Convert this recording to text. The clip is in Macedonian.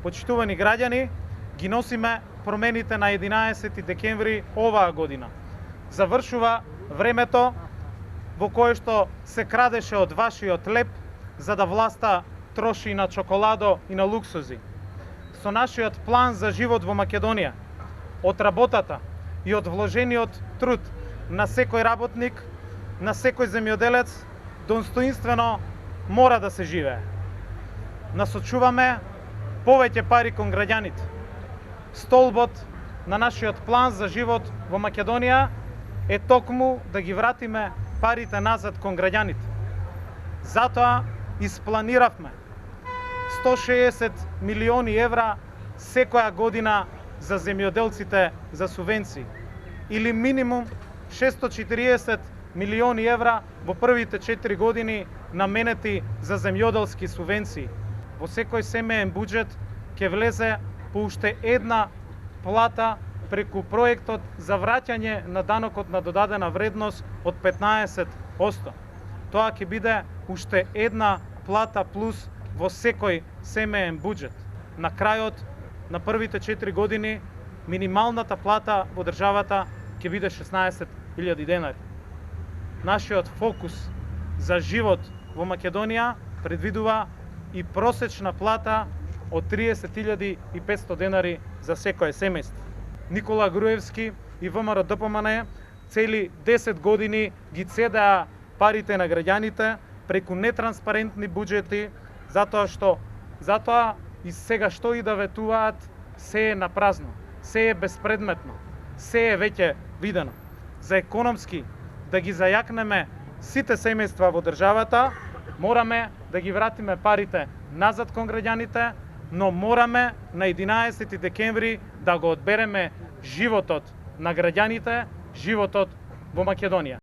Почитувани граѓани, ги носиме промените на 11 декември оваа година. Завршува времето во кое што се крадеше од вашиот леп за да власта троши на чоколадо и на луксузи. Со нашиот план за живот во Македонија, од работата и од вложениот труд на секој работник, на секој земјоделец, достоинствено мора да се живее. Насочуваме повеќе пари кон граѓаните. Столбот на нашиот план за живот во Македонија е токму да ги вратиме парите назад кон граѓаните. Затоа испланиравме 160 милиони евра секоја година за земјоделците за субвенции или минимум 640 милиони евра во првите 4 години наменети за земјоделски субвенции. Во секој семеен буџет ќе влезе по уште една плата преку проектот за враќање на данокот на додадена вредност од 15%. Тоа ќе биде уште една плата плюс во секој семеен буџет. На крајот на првите 4 години минималната плата во државата ќе биде 16.000 денари. Нашиот фокус за живот во Македонија предвидува и просечна плата од 30.500 денари за секое семејство. Никола Груевски и ВМРО ДПМН цели 10 години ги цедеа парите на граѓаните преку нетранспарентни буџети, затоа и сега што и да ветуваат, се е напразно, се е безпредметно, се е веќе видено. За економски да ги зајакнеме сите семејства во државата, мораме да ги вратиме парите назад кон граѓаните, но мораме на 11 декември да го одбереме животот на граѓаните, животот во Македонија.